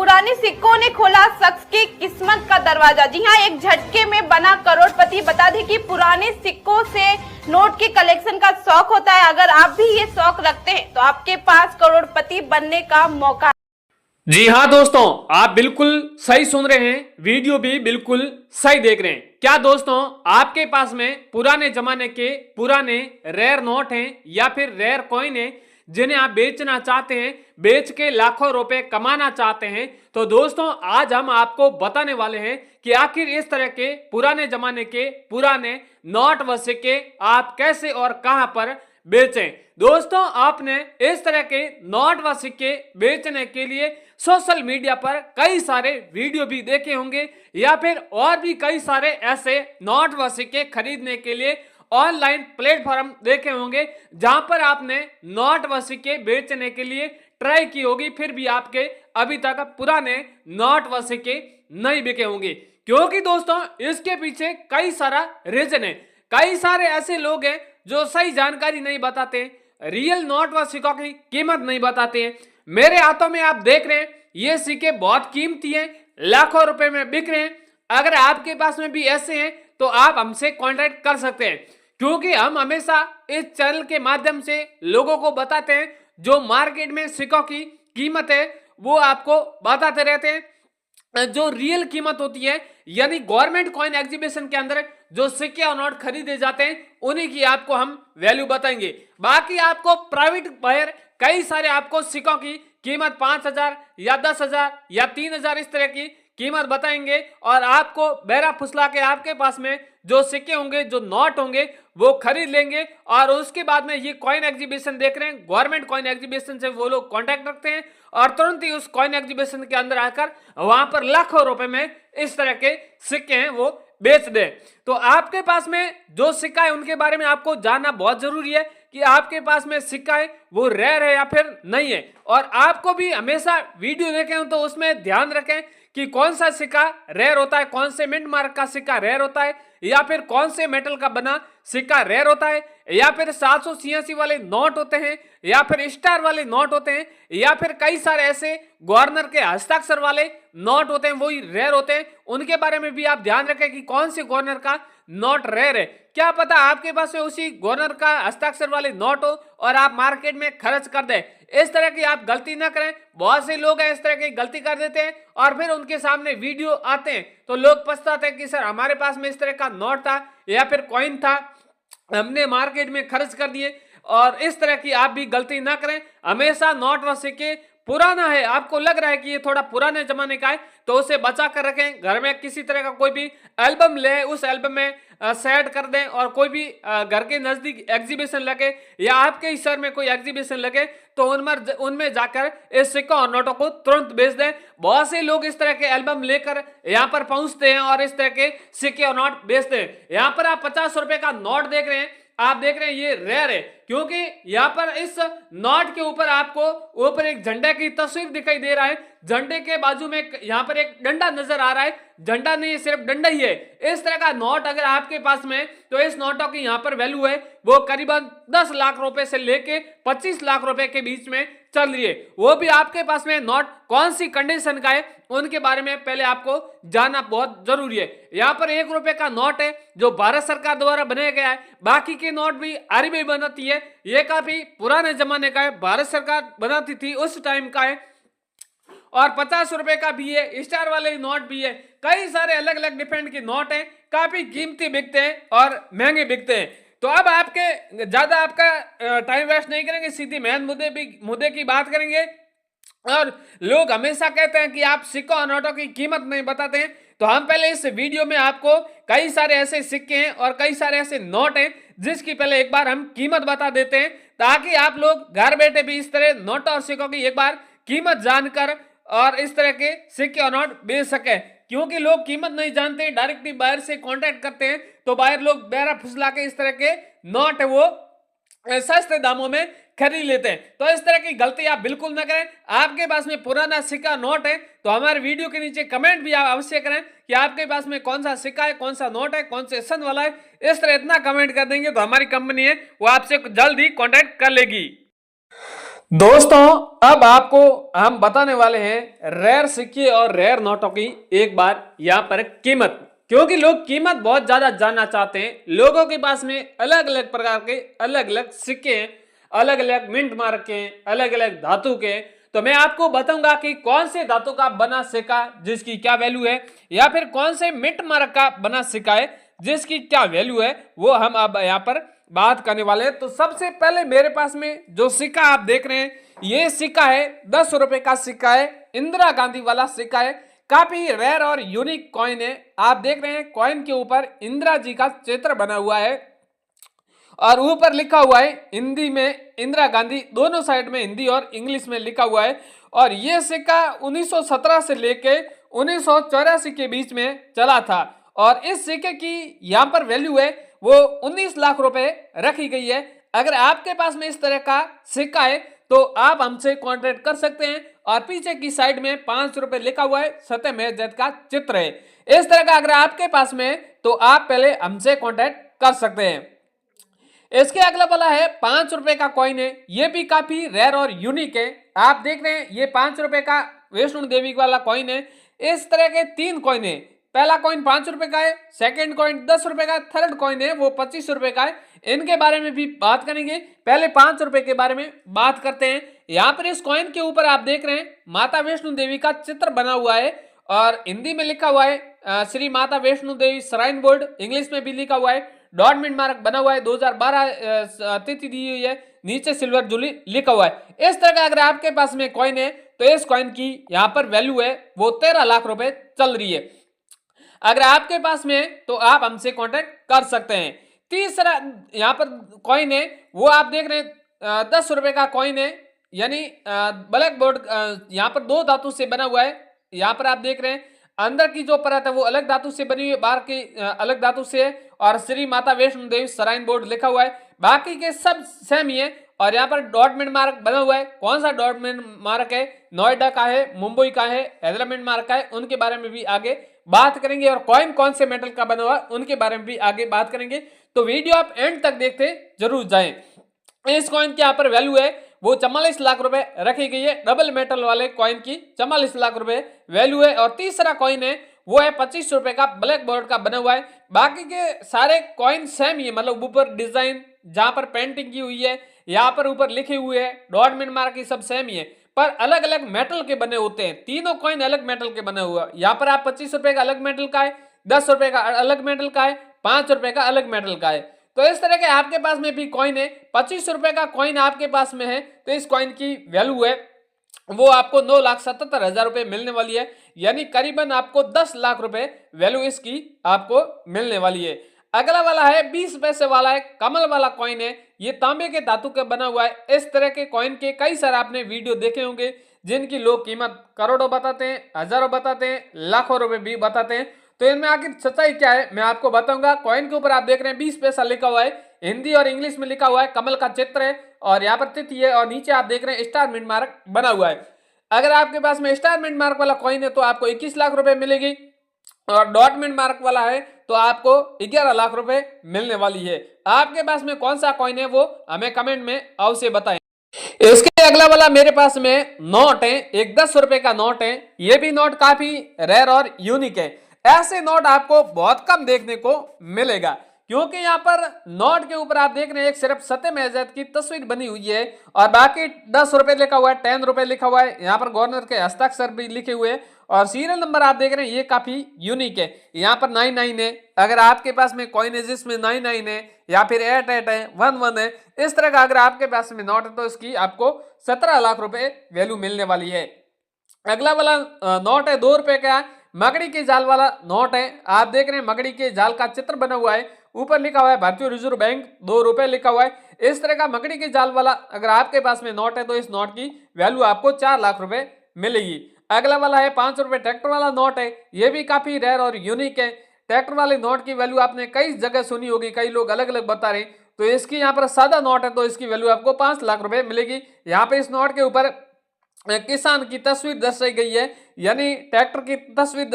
पुराने सिक्कों ने खोला शख्स की किस्मत का दरवाजा। जी हाँ, एक झटके में बना करोड़पति। बता दें कि पुराने सिक्कों से नोट के कलेक्शन का शौक होता है। अगर आप भी ये शौक रखते हैं तो आपके पास करोड़पति बनने का मौका है। जी हाँ दोस्तों, आप बिल्कुल सही सुन रहे हैं, वीडियो भी बिल्कुल सही देख रहे हैं। क्या दोस्तों, आपके पास में पुराने जमाने के पुराने रेयर नोट हैं या फिर रेयर कॉइन हैं जिन्हें आप बेचना चाहते हैं, बेच के लाखों रुपए कमाना चाहते हैं? तो दोस्तों, आज हम आपको बताने वाले हैं कि आखिर इस तरह के पुराने जमाने के पुराने नोट व सिक्के आप कैसे और कहां पर बेचें। दोस्तों, आपने इस तरह के नोट व सिक्के बेचने के लिए सोशल मीडिया पर कई सारे वीडियो भी देखे होंगे या फिर और भी कई सारे ऐसे नोट व सिक्के खरीदने के लिए ऑनलाइन प्लेटफॉर्म देखे होंगे जहां पर आपने नोट व सिक्के बेचने के लिए ट्राई की होगी, फिर भी आपके अभी तक पुराने नोट व सिक्के नहीं बिके होंगे। क्योंकि दोस्तों, इसके पीछे कई सारा रीजन है। कई सारे ऐसे लोग हैं जो सही जानकारी नहीं बताते, रियल नोट व सिक्कों की कीमत नहीं बताते हैं। मेरे हाथों में आप देख रहे हैं, ये सिक्के बहुत कीमती हैं, लाखों रुपए में बिक रहे हैं। अगर आपके पास में भी ऐसे हैं तो आप हमसे कांटेक्ट कर सकते हैं, क्योंकि हम हमेशा इस चैनल के माध्यम से लोगों को बताते हैं जो मार्केट में सिक्कों की कीमत है वो आपको बताते रहते हैं। जो रियल कीमत होती है, यानी गवर्नमेंट कॉइन एग्जीबिशन के अंदर जो सिक्के और नोट खरीदे जाते हैं, उन्हीं की आपको हम वैल्यू बताएंगे। बाकी आपको प्राइवेट बायर कई सारे आपको सिक्कों की कीमत 5,000 या 10,000 या 3,000 इस तरह की कीमत बताएंगे और आपको बहरा फुसला के आपके पास में जो सिक्के होंगे, जो नोट होंगे, वो खरीद लेंगे। और उसके बाद में ये कॉइन एग्जीबिशन देख रहे हैं, गवर्नमेंट कॉइन एग्जीबिशन से वो लोग कांटेक्ट रखते हैं और तुरंत ही उस कॉइन एग्जीबिशन के अंदर आकर वहां पर लाखों रुपए में इस तरह के सिक्के हैं वो बेच दे। तो आपके पास में जो सिक्का है उनके बारे में आपको जानना बहुत जरूरी है कि आपके पास में सिक्का है वो रेयर है या फिर नहीं है। और आपको भी हमेशा वीडियो देखें तो उसमें ध्यान रखें कि कौन सा सिक्का रेयर होता है, कौन से मिंट मार्क का सिक्का रेयर होता है, या फिर कौन से मेटल का बना सिक्का रेयर होता है, या फिर 786 वाले नोट होते हैं, या फिर स्टार वाले नोट होते हैं, या फिर कई सारे ऐसे गवर्नर के हस्ताक्षर वाले नोट होते हैं, वही रेयर होते हैं। उनके बारे में भी आप ध्यान रखें कि कौन से गवर्नर का नोट रेयर है। क्या पता आपके पास में उसी गवर्नर का हस्ताक्षर वाले नोट हो और आप मार्केट में खर्च कर दें। इस तरह की आप गलती ना करें। बहुत से लोग हैं इस तरह की गलती कर देते हैं और फिर उनके सामने वीडियो आते हैं तो लोग पछताते हैं कि सर हमारे पास में इस तरह का नोट था या फिर कॉइन था, हमने मार्केट में खर्च कर दिए। और इस तरह की आप भी गलती ना करें। हमेशा नोट व सिक्के पुराना है, आपको लग रहा है कि ये थोड़ा पुराने जमाने का है, तो उसे बचा कर रखें। घर में किसी तरह का कोई भी एल्बम ले, उस एल्बम में सेट कर दें। और कोई भी घर के नजदीक एग्जीबिशन लगे या आपके ही शहर में कोई एग्जीबिशन लगे तो उनमें जाकर इस सिक्कों और नोटों को तुरंत बेच दें। बहुत से लोग इस तरह के एल्बम लेकर यहाँ पर पहुंचते हैं और इस तरह के सिक्के और नोट बेचते हैं। यहाँ पर आप 50 रुपए का नोट देख रहे हैं, आप देख रहे हैं ये रेयर है, क्योंकि यहाँ पर इस नोट के ऊपर आपको ऊपर एक झंडे की तस्वीर दिखाई दे रहा है। झंडे के बाजू में यहाँ पर एक डंडा नजर आ रहा है। झंडा नहीं, सिर्फ डंडा ही है। इस तरह का नोट अगर आपके पास में, तो इस नोटों की यहाँ पर वैल्यू है वो करीबन 10 लाख रुपए से लेके 25 लाख रुपए के बीच में चल रही है। वो भी आपके पास में नोट कौन सी कंडीशन का है उनके बारे में पहले आपको जानना बहुत जरूरी है। यहाँ पर 1 रुपए का नोट है जो भारत सरकार द्वारा बनाया गया है। बाकी के नोट भी आरबीआई बनाती है, ये काफी पुराने जमाने का है, भारत सरकार बनाती थी उस टाइम का है। और 50 रुपए का भी है, स्टार वाले नोट भी है, कई सारे अलग अलग डिफरेंट के नोट हैं, काफी कीमती बिकते हैं और महंगे बिकते हैं। तो अब आपके ज्यादा आपका टाइम वेस्ट नहीं करेंगे, सीधी मेन मुद्दे की बात करेंगे। और लोग हमेशा कहते हैं कि आप सिक्कों और नोटों की कीमत नहीं बताते हैं, तो हम पहले इस वीडियो में आपको कई सारे ऐसे सिक्के हैं और कई सारे ऐसे नोट हैं जिसकी पहले एक बार हम कीमत बता देते हैं, ताकि आप लोग घर बैठे भी इस तरह नोट और सिक्कों की एक बार कीमत जानकर और इस तरह के सिक्के और नोट बेच सके। क्योंकि लोग कीमत नहीं जानते, डायरेक्टली बायर से कांटेक्ट करते हैं, तो बायर लोग बहरा फुसला के इस तरह के नोट है वो सस्ते दामों में खरीद लेते हैं। तो इस तरह की गलती आप बिल्कुल ना करें। आपके पास में पुराना सिक्का नोट है तो हमारे वीडियो के नीचे कमेंट भी आप अवश्य करें कि आपके पास में कौन सा सिक्का है, कौन सा नोट है, कौन से सन वाला है। इस तरह इतना कमेंट कर देंगे तो हमारी कंपनी है वो आपसे जल्द ही कांटेक्ट कर लेगी। दोस्तों अब आपको हम बताने वाले हैं रेयर सिक्के और रेयर नोटों की एक बार यहाँ पर कीमत, क्योंकि लोग कीमत बहुत ज्यादा जानना चाहते हैं। लोगों के पास में अलग अलग प्रकार के अलग अलग सिक्के हैं, अलग अलग मिंट मार्क के हैं, अलग अलग धातु के हैं। तो मैं आपको बताऊंगा कि कौन से धातु का बना सिक्का जिसकी क्या वैल्यू है, या फिर कौन से मिंट मार्क का बना सिक्का है जिसकी क्या वैल्यू है, वो हम अब यहाँ पर बात करने वाले हैं। तो सबसे पहले मेरे पास में जो सिक्का आप देख रहे हैं, ये सिक्का है 10 रुपए का सिक्का है, इंदिरा गांधी वाला सिक्का है। काफी रेयर और यूनिक कॉइन है। आप देख रहे हैं कॉइन के ऊपर इंदिरा जी का चित्र बना हुआ है और ऊपर लिखा हुआ है हिंदी में इंदिरा गांधी, दोनों साइड में हिंदी और इंग्लिश में लिखा हुआ है। और ये सिक्का 1917 से लेके 1984 के बीच में चला था और इस सिक्के की यहाँ पर वैल्यू है वो 19 लाख रुपए रखी गई है। अगर आपके पास में इस तरह का सिक्का है तो आप हमसे कांटेक्ट कर सकते हैं और पीछे की साइड में 5 रुपए लिखा हुआ है, सत्यमेव जयते का चित्र है। इस तरह का अगर आपके पास में है तो आप पहले हमसे कांटेक्ट कर सकते हैं। इसके अगला वाला है 5 रुपए का कॉइन है, ये भी काफी रेयर और यूनिक है। आप देख रहे हैं ये 5 रुपए का वैष्णो देवी वाला कॉइन है। इस तरह के 3 कॉइन है। पहला कॉइन 5 रुपए का है, सेकंड कॉइन 10 रुपए का, थर्ड कॉइन है वो 25 रुपए का है। इनके बारे में भी बात करेंगे। पहले 5 रुपए के बारे में बात करते हैं। यहाँ पर इस कॉइन के ऊपर आप देख रहे हैं माता वैष्णो देवी का चित्र बना हुआ है और हिंदी में लिखा हुआ है Shri Mata Vaishno Devi shrine board, English में भी लिखा हुआ है। डॉट मिनट मार्क बना हुआ है, 2012 तिथि दी हुई है, नीचे सिल्वर जुबली लिखा हुआ है। इस तरह का अगर आपके पास में कॉइन है तो इस कॉइन की यहाँ पर वैल्यू है वो 13 लाख रुपए चल रही है। अगर आपके पास में है तो आप हमसे कांटेक्ट कर सकते हैं। तीसरा यहाँ पर कॉइन है वो आप देख रहे हैं 10 रुपए का कॉइन है, यानी ब्लैक बोर्ड यहाँ पर 2 धातु से बना हुआ है। यहाँ पर आप देख रहे हैं अंदर की जो परत है वो अलग धातु से बनी हुई है, बाहर की अलग धातु से है और श्री माता वैष्णो देवी श्राइन बोर्ड लिखा हुआ है। बाकी के सब सेम ही है और यहाँ पर डॉटमेंट मार्क बना हुआ है। कौन सा डॉटमेंट मार्क है, नोएडा का है, मुंबई का है, हैदराबाद मार्क का है, उनके बारे में भी आगे बात करेंगे। और कॉइन कौन से मेटल का बना हुआ है उनके बारे में भी आगे बात करेंगे। तो वीडियो आप एंड तक देखते जरूर जाएं। इस कॉइन की यहाँ पर वैल्यू है वो 44 लाख रुपए रखी गई है। डबल मेटल वाले कॉइन की 44 लाख रुपए वैल्यू है। और तीसरा कॉइन है वो है 25 रुपए का, ब्लैक बोर्ड का बना हुआ है। बाकी के सारे कॉइन सेम ही है, मतलब ऊपर डिजाइन जहां पर पेंटिंग की हुई है, यहाँ पर ऊपर लिखे हुए है, डॉट मिन मार्क की सब सेम ही है, पर अलग अलग मेटल के बने होते हैं। तीनों कॉइन अलग मेटल के बने हुए। यहाँ पर आप 25 रुपए का अलग मेटल का है, 10 रुपए का अलग मेटल का है, 5 रुपए का अलग मेटल का है। तो इस तरह के आपके पास में भी कॉइन है। 25 रुपए का कॉइन आपके पास में है तो इस कॉइन की वैल्यू है वो आपको 9,77,000 रुपए मिलने वाली है, यानी करीबन आपको 10 लाख रुपए वैल्यू इसकी आपको मिलने वाली है। अगला वाला है 20 पैसे वाला है, कमल वाला कॉइन है। ये तांबे के धातु का बना हुआ है। इस तरह के कॉइन के कई सारे आपने वीडियो देखे होंगे जिनकी लोग कीमत करोड़ों बताते हैं, हजारों बताते हैं, लाखों रुपए भी बताते हैं। तो इनमें आखिर सच्चाई क्या है मैं आपको बताऊंगा। कॉइन के ऊपर आप देख रहे हैं 20 पैसा लिखा हुआ है, हिंदी और इंग्लिश में लिखा हुआ है, कमल का चित्र है और यहाँ पर तिथि है और नीचे आप देख रहे हैं स्टार मिंट मार्क बना हुआ है। अगर आपके पास में स्टार मिंट मार्क वाला कॉइन है तो आपको 21 लाख रुपए मिलेगी और डॉट मिंट मार्क वाला है तो आपको 11 लाख रुपए मिलने वाली है। आपके पास में कौन सा कॉइन है वो हमें कमेंट में अवश्य बताएं। इसके अगला वाला मेरे पास में नोट है, एक 10 रुपए का नोट है। ये भी नोट काफी रेयर और यूनिक है। ऐसे नोट आपको बहुत कम देखने को मिलेगा क्योंकि यहाँ पर नोट के ऊपर आप देख रहे हैं एक सिर्फ सत्यमेव जयते की तस्वीर बनी हुई है और बाकी 10 रुपए लिखा हुआ है, 10 रुपए लिखा हुआ है। यहाँ पर गवर्नर के हस्ताक्षर भी लिखे हुए हैं और सीरियल नंबर आप देख रहे हैं ये काफी यूनिक है। यहाँ पर 99 है। अगर आपके पास में कॉइन है जिसमें 99 है या फिर 88 है, 11 है, इस तरह का अगर आपके पास में नोट है तो इसकी आपको 17 लाख रुपए वैल्यू मिलने वाली है। अगला वाला नोट है 2 रुपए का, मकड़ी के जाल वाला नोट है। आप देख रहे हैं मकड़ी के जाल का चित्र बना हुआ है, ऊपर लिखा हुआ है भारतीय रिजर्व बैंक, 2 रुपए लिखा हुआ है। इस तरह का मकड़ी के जाल वाला अगर आपके पास में नोट है तो इस नोट की वैल्यू आपको 4 लाख रुपए मिलेगी। अगला वाला है 5 रुपए ट्रैक्टर वाला नोट है। ये भी काफी रेयर और यूनिक है। ट्रैक्टर वाले नोट की वैल्यू आपने कई जगह सुनी होगी, कई लोग अलग अलग बता रहे हैं। तो इसकी यहाँ पर सादा नोट है तो इसकी वैल्यू आपको 5 लाख रुपए मिलेगी। यहाँ पे इस नोट के ऊपर किसान की तस्वीर दर्शाई गई है, यानी ट्रैक्टर की तस्वीर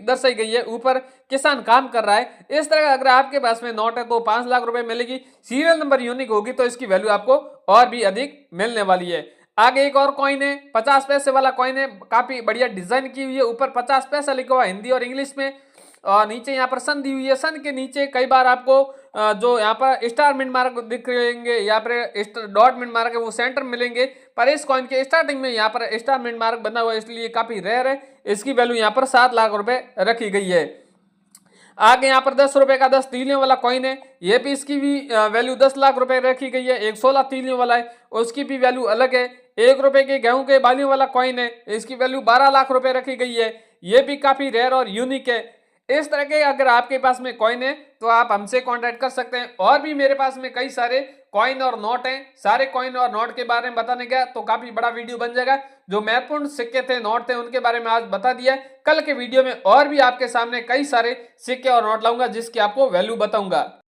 दर्शाई गई है, ऊपर किसान काम कर रहा है। इस तरह अगर आपके पास में नोट है तो 5 लाख रुपए मिलेगी। सीरियल नंबर यूनिक होगी तो इसकी वैल्यू आपको और भी अधिक मिलने वाली है। आगे एक और कॉइन है, 50 पैसे वाला कॉइन है, काफी बढ़िया डिजाइन की हुई है, ऊपर 50 पैसा लिखा हुआ है हिंदी और इंग्लिश में, और नीचे यहाँ पर सन दी हुई है। सन के नीचे कई बार आपको जो यहाँ पर स्टार मिंट मार्क दिख रहेंगे, यहाँ पर डॉट मिंट मार्क है वो सेंटर मिलेंगे, पर इस कॉइन के स्टार्टिंग में यहाँ पर स्टार मिंट मार्क बना हुआ है, इसलिए काफी रेयर है। इसकी वैल्यू यहाँ पर 7 लाख रुपए रखी गई है। आगे यहाँ पर 10 रुपए का 10 तीलियों वाला कॉइन है, ये भी इसकी भी वैल्यू 10 लाख रुपए रखी गई है। एक 16 तीलियों वाला है, उसकी भी वैल्यू अलग है। 1 रुपए के गेहूं के बालियों वाला कॉइन है, इसकी वैल्यू 12 लाख रुपए रखी गई है। ये भी काफी रेयर और यूनिक है। इस तरह के अगर आपके पास में कॉइन है तो आप हमसे कांटेक्ट कर सकते हैं। और भी मेरे पास में कई सारे कॉइन और नोट हैं, सारे कॉइन और नोट के बारे में बताने गया तो काफी बड़ा वीडियो बन जाएगा। जो महत्वपूर्ण सिक्के थे, नोट थे, उनके बारे में आज बता दिया। कल के वीडियो में और भी आपके सामने कई सारे सिक्के और नोट लाऊंगा जिसकी आपको वैल्यू बताऊंगा।